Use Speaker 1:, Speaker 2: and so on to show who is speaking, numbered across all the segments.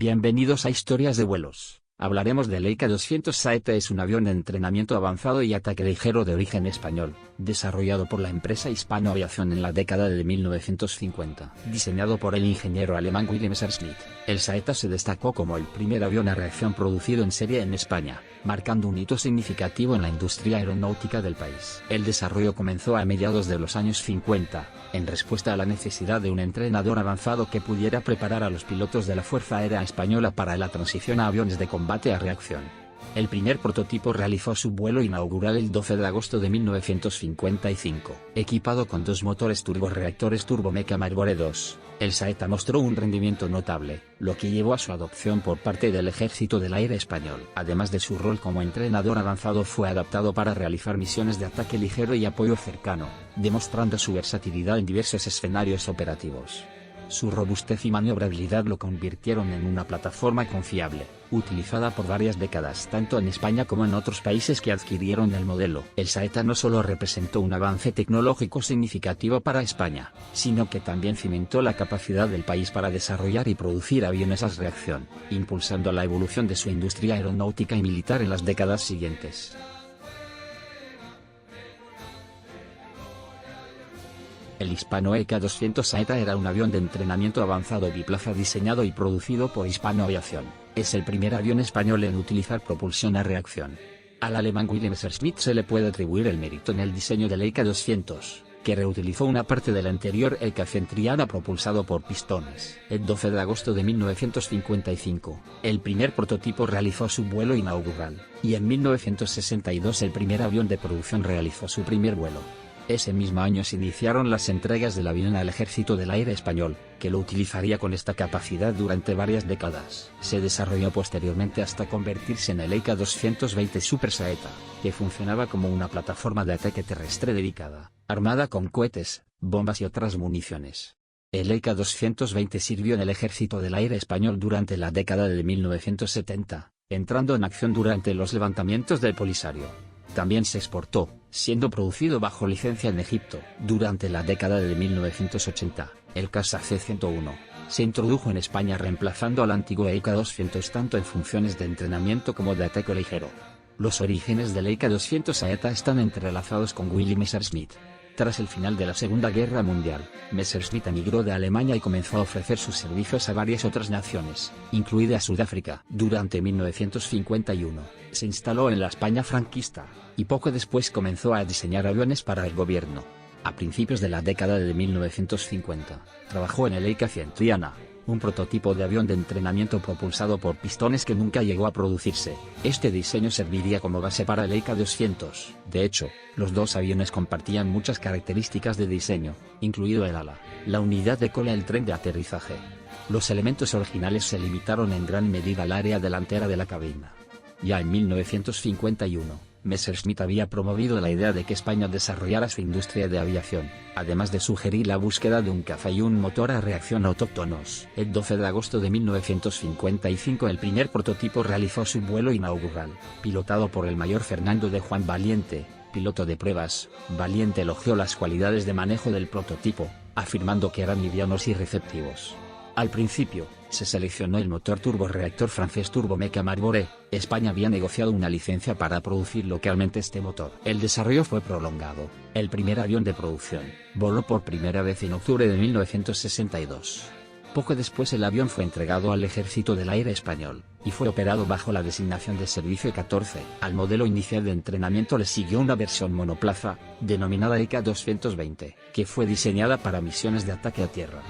Speaker 1: Bienvenidos a Historias de Vuelos. Hablaremos del Leica 200 Saeta. Es un avión de entrenamiento avanzado y ataque ligero de origen español, desarrollado por la empresa Hispano Aviación en la década de 1950. Diseñado por el ingeniero alemán Willy Messerschmitt, el Saeta se destacó como el primer avión a reacción producido en serie en España, marcando un hito significativo en la industria aeronáutica del país. El desarrollo comenzó a mediados de los años 50, en respuesta a la necesidad de un entrenador avanzado que pudiera preparar a los pilotos de la Fuerza Aérea Española para la transición a aviones de combate a reacción. El primer prototipo realizó su vuelo inaugural el 12 de agosto de 1955. Equipado con dos motores turborreactores Turbomeca Marlboro 2, el Saeta mostró un rendimiento notable, lo que llevó a su adopción por parte del Ejército del Aire Español. Además de su rol como entrenador avanzado, fue adaptado para realizar misiones de ataque ligero y apoyo cercano, demostrando su versatilidad en diversos escenarios operativos. Su robustez y maniobrabilidad lo convirtieron en una plataforma confiable, utilizada por varias décadas tanto en España como en otros países que adquirieron el modelo. El Saeta no solo representó un avance tecnológico significativo para España, sino que también cimentó la capacidad del país para desarrollar y producir aviones a reacción, impulsando la evolución de su industria aeronáutica y militar en las décadas siguientes. El Hispano ECA 200 Saeta era un avión de entrenamiento avanzado biplaza diseñado y producido por Hispano Aviación. Es el primer avión español en utilizar propulsión a reacción. Al alemán Willy Messerschmitt se le puede atribuir el mérito en el diseño del ECA 200, que reutilizó una parte del anterior ECA Centriana propulsado por pistones. El 12 de agosto de 1955, el primer prototipo realizó su vuelo inaugural, y en 1962 el primer avión de producción realizó su primer vuelo. Ese mismo año se iniciaron las entregas del avión al Ejército del Aire Español, que lo utilizaría con esta capacidad durante varias décadas. Se desarrolló posteriormente hasta convertirse en el ECA 220 Super Saeta, que funcionaba como una plataforma de ataque terrestre dedicada, armada con cohetes, bombas y otras municiones. El ECA 220 sirvió en el Ejército del Aire Español durante la década de 1970, entrando en acción durante los levantamientos del Polisario. También se exportó, siendo producido bajo licencia en Egipto. Durante la década de 1980, el CASA C-101 se introdujo en España reemplazando al antiguo ECA 200 tanto en funciones de entrenamiento como de ataque ligero. Los orígenes del ECA 200 Saeta están entrelazados con Willy Messerschmitt. Tras el final de la Segunda Guerra Mundial, Messerschmitt emigró de Alemania y comenzó a ofrecer sus servicios a varias otras naciones, incluida Sudáfrica. Durante 1951, se instaló en la España franquista, y poco después comenzó a diseñar aviones para el gobierno. A principios de la década de 1950, trabajó en el ECA Centriana, un prototipo de avión de entrenamiento propulsado por pistones que nunca llegó a producirse. Este diseño serviría como base para el ECA 200. De hecho, los dos aviones compartían muchas características de diseño, incluido el ala, la unidad de cola y el tren de aterrizaje. Los elementos originales se limitaron en gran medida al área delantera de la cabina. Ya en 1951, Messerschmitt había promovido la idea de que España desarrollara su industria de aviación, además de sugerir la búsqueda de un caza y un motor a reacción autóctonos. El 12 de agosto de 1955 el primer prototipo realizó su vuelo inaugural, pilotado por el mayor Fernando de Juan Valiente, piloto de pruebas. Valiente elogió las cualidades de manejo del prototipo, afirmando que eran livianos y receptivos. Al principio, se seleccionó el motor turborreactor francés Turbomeca Marlboro. España había negociado una licencia para producir localmente este motor. El desarrollo fue prolongado. El primer avión de producción voló por primera vez en octubre de 1962. Poco después el avión fue entregado al Ejército del Aire Español, y fue operado bajo la designación de Servicio 14. Al modelo inicial de entrenamiento le siguió una versión monoplaza, denominada ECA 220, que fue diseñada para misiones de ataque a tierra.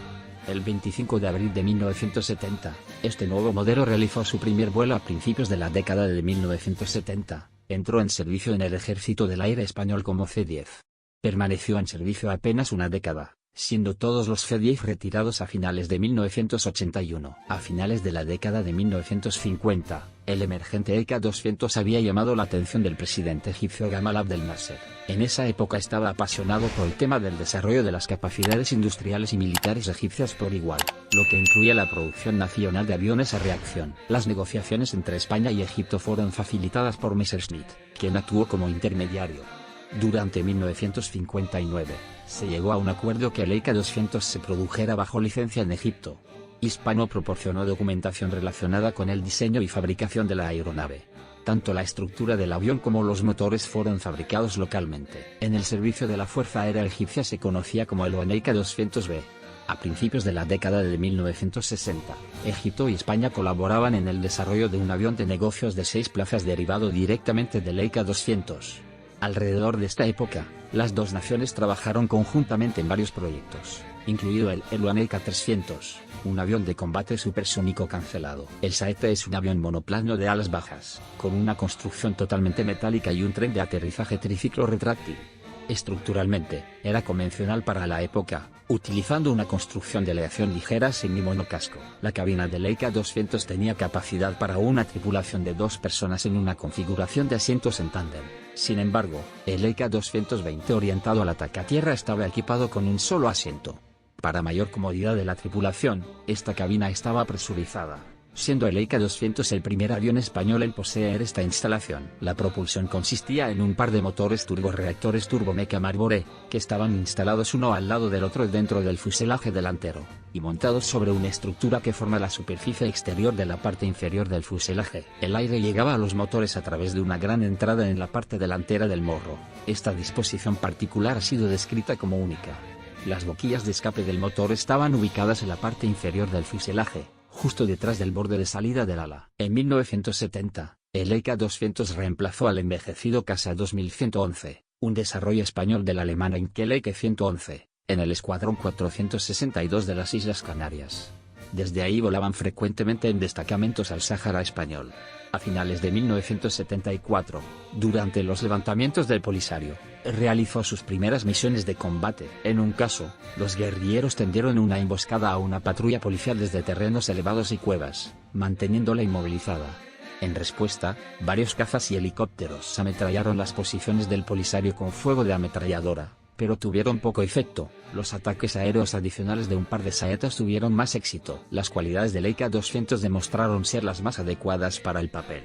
Speaker 1: El 25 de abril de 1970, este nuevo modelo realizó su primer vuelo a principios de la década de 1970, entró en servicio en el Ejército del Aire Español como C-10. Permaneció en servicio apenas una década, siendo todos los C-10 retirados a finales de 1981. A finales de la década de 1950, el emergente ECA 200 había llamado la atención del presidente egipcio Gamal Abdel Nasser. En esa época estaba apasionado por el tema del desarrollo de las capacidades industriales y militares egipcias por igual, lo que incluía la producción nacional de aviones a reacción. Las negociaciones entre España y Egipto fueron facilitadas por Messerschmitt, quien actuó como intermediario. Durante 1959, se llegó a un acuerdo que el ECA 200 se produjera bajo licencia en Egipto. Hispano proporcionó documentación relacionada con el diseño y fabricación de la aeronave. Tanto la estructura del avión como los motores fueron fabricados localmente. En el servicio de la Fuerza Aérea Egipcia se conocía como el Oaneika 200B. A principios de la década de 1960, Egipto y España colaboraban en el desarrollo de un avión de negocios de 6 plazas derivado directamente del Leica 200. Alrededor de esta época, las dos naciones trabajaron conjuntamente en varios proyectos, incluido el Oaneika 300, un avión de combate supersónico cancelado. El Saeta es un avión monoplano de alas bajas, con una construcción totalmente metálica y un tren de aterrizaje triciclo retráctil. Estructuralmente, era convencional para la época, utilizando una construcción de aleación ligera semimocasco. La cabina del Leica 200 tenía capacidad para una tripulación de 2 personas en una configuración de asientos en tándem. Sin embargo, el Leica 220 orientado al ataque a tierra estaba equipado con un solo asiento. Para mayor comodidad de la tripulación, esta cabina estaba presurizada, siendo el Leica 200 el primer avión español en poseer esta instalación. La propulsión consistía en un par de motores turborreactores Turbomeca Marlboro, que estaban instalados uno al lado del otro dentro del fuselaje delantero, y montados sobre una estructura que forma la superficie exterior de la parte inferior del fuselaje. El aire llegaba a los motores a través de una gran entrada en la parte delantera del morro. Esta disposición particular ha sido descrita como única. Las boquillas de escape del motor estaban ubicadas en la parte inferior del fuselaje, justo detrás del borde de salida del ala. En 1970, el Leica 200 reemplazó al envejecido Casa 2111, un desarrollo español del alemán Heinkel Leica 111, en el Escuadrón 462 de las Islas Canarias. Desde ahí volaban frecuentemente en destacamentos al Sáhara español. A finales de 1974, durante los levantamientos del Polisario, realizó sus primeras misiones de combate. En un caso, los guerrilleros tendieron una emboscada a una patrulla policial desde terrenos elevados y cuevas, manteniéndola inmovilizada. En respuesta, varios cazas y helicópteros ametrallaron las posiciones del Polisario con fuego de ametralladora, pero tuvieron poco efecto. Los ataques aéreos adicionales de un par de saetas tuvieron más éxito. Las cualidades del Leica 200 demostraron ser las más adecuadas para el papel.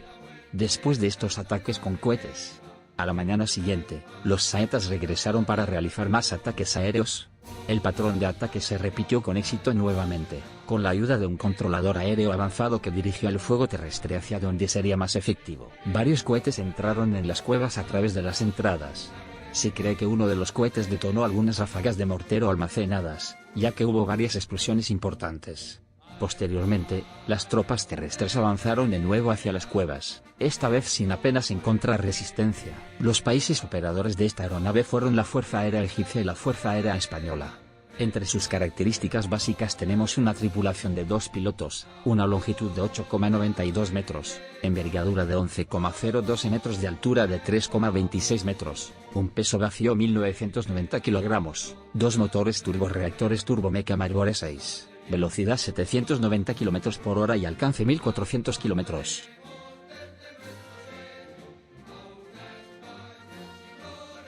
Speaker 1: Después de estos ataques con cohetes, a la mañana siguiente, los saetas regresaron para realizar más ataques aéreos. El patrón de ataque se repitió con éxito nuevamente, con la ayuda de un controlador aéreo avanzado que dirigió el fuego terrestre hacia donde sería más efectivo. Varios cohetes entraron en las cuevas a través de las entradas. Se cree que uno de los cohetes detonó algunas ráfagas de mortero almacenadas, ya que hubo varias explosiones importantes. Posteriormente, las tropas terrestres avanzaron de nuevo hacia las cuevas, esta vez sin apenas encontrar resistencia. Los países operadores de esta aeronave fueron la Fuerza Aérea Egipcia y la Fuerza Aérea Española. Entre sus características básicas tenemos una tripulación de 2 pilotos, una longitud de 8,92 metros, envergadura de 11,02 metros de altura de 3,26 metros, un peso vacío 1990 kilogramos, 2 motores turborreactores Turbomeca Marlboro 6, velocidad 790 km por hora y alcance 1400 km.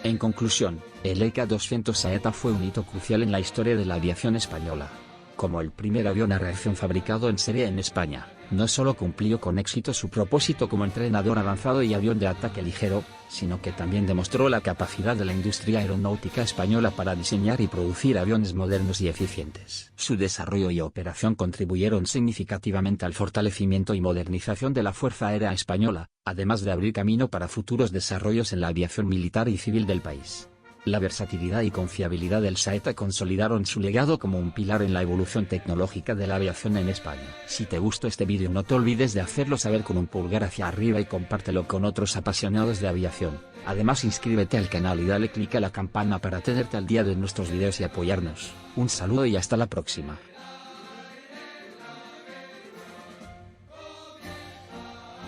Speaker 1: En conclusión, el Leica 200 Saeta fue un hito crucial en la historia de la aviación española. Como el primer avión a reacción fabricado en serie en España, no solo cumplió con éxito su propósito como entrenador avanzado y avión de ataque ligero, sino que también demostró la capacidad de la industria aeronáutica española para diseñar y producir aviones modernos y eficientes. Su desarrollo y operación contribuyeron significativamente al fortalecimiento y modernización de la Fuerza Aérea Española, además de abrir camino para futuros desarrollos en la aviación militar y civil del país. La versatilidad y confiabilidad del Saeta consolidaron su legado como un pilar en la evolución tecnológica de la aviación en España. Si te gustó este vídeo no te olvides de hacerlo saber con un pulgar hacia arriba y compártelo con otros apasionados de aviación. Además inscríbete al canal y dale click a la campana para tenerte al día de nuestros videos y apoyarnos. Un saludo y hasta la próxima.